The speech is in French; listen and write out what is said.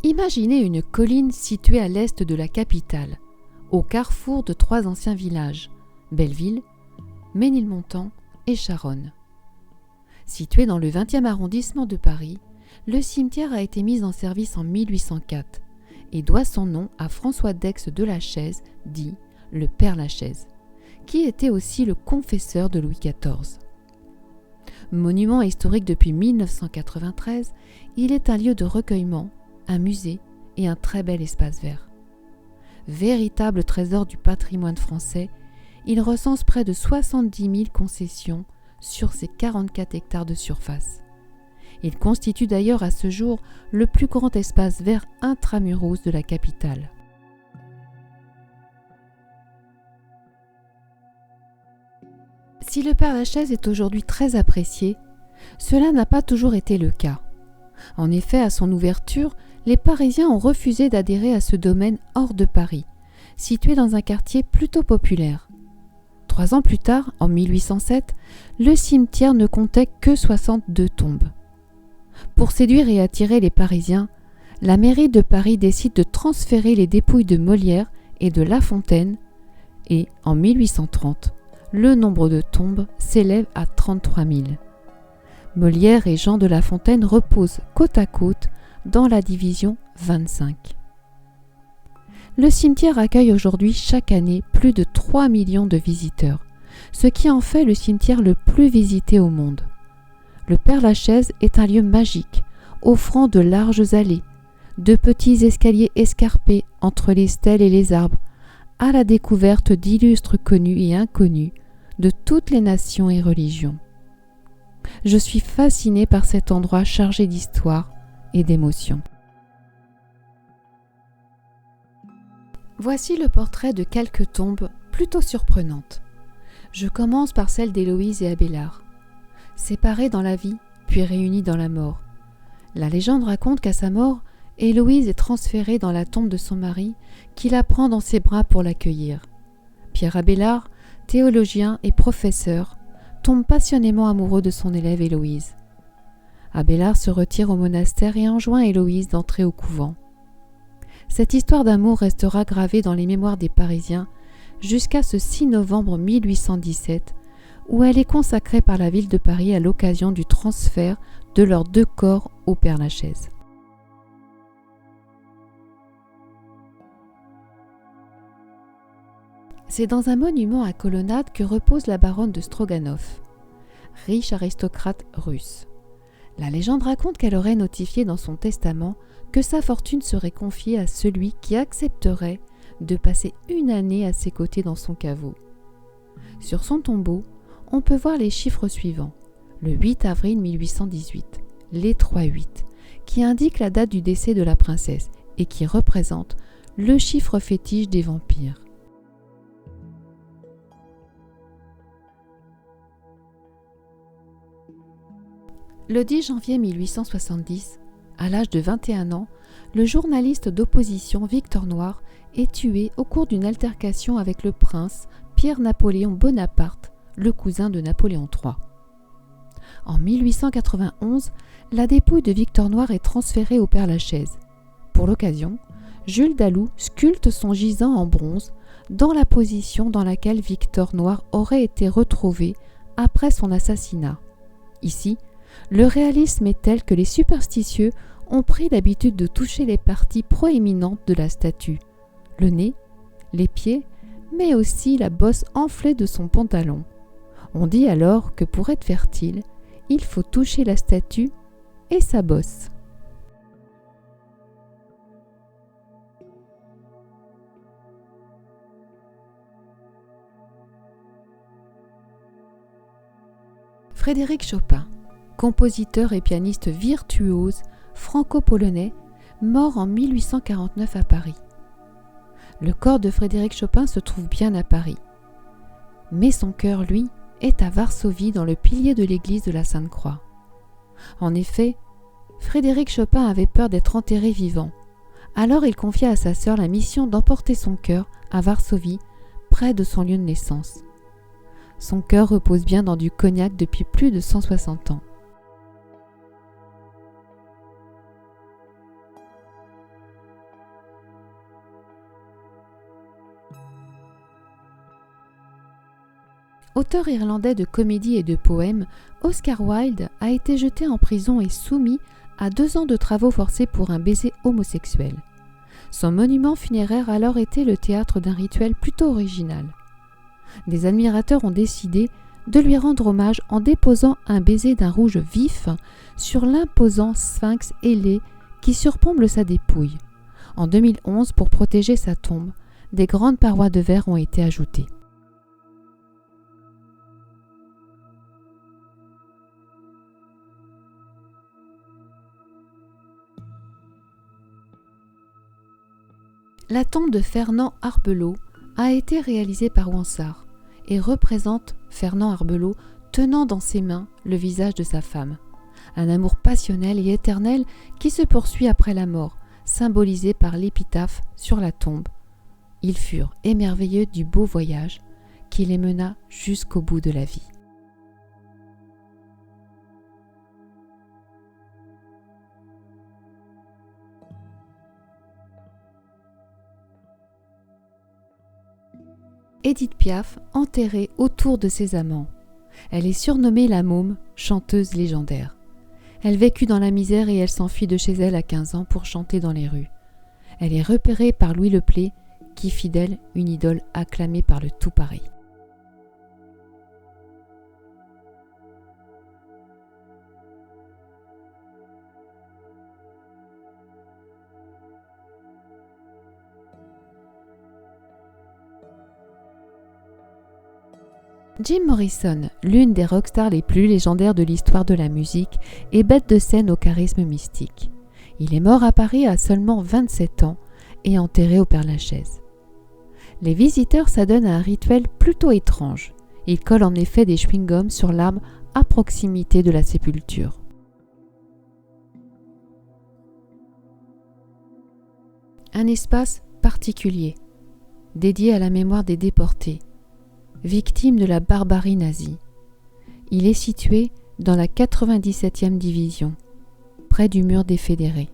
Imaginez une colline située à l'est de la capitale, au carrefour de 3 anciens villages, Belleville, Ménilmontant et Charonne. Situé dans le 20e arrondissement de Paris, le cimetière a été mis en service en 1804 et doit son nom à François d'Aix de la Chaise, dit le Père Lachaise, qui était aussi le confesseur de Louis XIV. Monument historique depuis 1993, il est un lieu de recueillement, un musée et un très bel espace vert. Véritable trésor du patrimoine français, il recense près de 70 000 concessions sur ses 44 hectares de surface. Il constitue d'ailleurs à ce jour le plus grand espace vert intramuros de la capitale. Si le Père Lachaise est aujourd'hui très apprécié, cela n'a pas toujours été le cas. En effet, à son ouverture, les Parisiens ont refusé d'adhérer à ce domaine hors de Paris, situé dans un quartier plutôt populaire. 3 ans plus tard, en 1807, le cimetière ne comptait que 62 tombes. Pour séduire et attirer les Parisiens, la mairie de Paris décide de transférer les dépouilles de Molière et de La Fontaine et, en 1830, le nombre de tombes s'élève à 33 000. Molière et Jean de La Fontaine reposent côte à côte dans la division 25. Le cimetière accueille aujourd'hui chaque année plus de 3 millions de visiteurs, ce qui en fait le cimetière le plus visité au monde. Le Père Lachaise est un lieu magique, offrant de larges allées, de petits escaliers escarpés entre les stèles et les arbres, à la découverte d'illustres connus et inconnus de toutes les nations et religions. Je suis fascinée par cet endroit chargé d'histoire et d'émotions. Voici le portrait de quelques tombes plutôt surprenantes. Je commence par celle d'Héloïse et Abélard. Séparés dans la vie, puis réunis dans la mort. La légende raconte qu'à sa mort, Héloïse est transférée dans la tombe de son mari, qui la prend dans ses bras pour l'accueillir. Pierre Abélard, théologien et professeur, tombe passionnément amoureux de son élève Héloïse. Abélard se retire au monastère et enjoint Héloïse d'entrer au couvent. Cette histoire d'amour restera gravée dans les mémoires des Parisiens jusqu'à ce 6 novembre 1817, où elle est consacrée par la ville de Paris à l'occasion du transfert de leurs 2 corps au Père Lachaise. C'est dans un monument à colonnade que repose la baronne de Stroganov, riche aristocrate russe. La légende raconte qu'elle aurait notifié dans son testament que sa fortune serait confiée à celui qui accepterait de passer 1 année à ses côtés dans son caveau. Sur son tombeau, on peut voir les chiffres suivants. Le 8 avril 1818, les 3-8, qui indique la date du décès de la princesse et qui représente le chiffre fétiche des vampires. Le 10 janvier 1870, à l'âge de 21 ans, le journaliste d'opposition Victor Noir est tué au cours d'une altercation avec le prince Pierre-Napoléon Bonaparte, le cousin de Napoléon III. En 1891, la dépouille de Victor Noir est transférée au Père Lachaise. Pour l'occasion, Jules Dalou sculpte son gisant en bronze dans la position dans laquelle Victor Noir aurait été retrouvé après son assassinat. Ici, le réalisme est tel que les superstitieux ont pris l'habitude de toucher les parties proéminentes de la statue, le nez, les pieds, mais aussi la bosse enflée de son pantalon. On dit alors que pour être fertile, il faut toucher la statue et sa bosse. Frédéric Chopin, compositeur et pianiste virtuose franco-polonais, mort en 1849 à Paris. Le corps de Frédéric Chopin se trouve bien à Paris. Mais son cœur, lui, est à Varsovie dans le pilier de l'église de la Sainte-Croix. En effet, Frédéric Chopin avait peur d'être enterré vivant. Alors il confia à sa sœur la mission d'emporter son cœur à Varsovie, près de son lieu de naissance. Son cœur repose bien dans du cognac depuis plus de 160 ans. Auteur irlandais de comédies et de poèmes, Oscar Wilde a été jeté en prison et soumis à 2 ans de travaux forcés pour un baiser homosexuel. Son monument funéraire a alors été le théâtre d'un rituel plutôt original. Des admirateurs ont décidé de lui rendre hommage en déposant un baiser d'un rouge vif sur l'imposant sphinx ailé qui surplombe sa dépouille. En 2011, pour protéger sa tombe, des grandes parois de verre ont été ajoutées. La tombe de Fernand Arbelot a été réalisée par Wansart et représente Fernand Arbelot tenant dans ses mains le visage de sa femme. Un amour passionnel et éternel qui se poursuit après la mort, symbolisé par l'épitaphe sur la tombe. Ils furent émerveillés du beau voyage qui les mena jusqu'au bout de la vie. Édith Piaf, enterrée autour de ses amants. Elle est surnommée la Môme, chanteuse légendaire. Elle vécut dans la misère et elle s'enfuit de chez elle à 15 ans pour chanter dans les rues. Elle est repérée par Louis Leplay, qui fit d'elle une idole acclamée par le tout Paris. Jim Morrison, l'une des rockstars les plus légendaires de l'histoire de la musique, est bête de scène au charisme mystique. Il est mort à Paris à seulement 27 ans et enterré au Père-Lachaise. Les visiteurs s'adonnent à un rituel plutôt étrange. Ils collent en effet des chewing-gums sur l'arbre à proximité de la sépulture. Un espace particulier, dédié à la mémoire des déportés, victime de la barbarie nazie. Il est situé dans la 97e division, près du mur des Fédérés.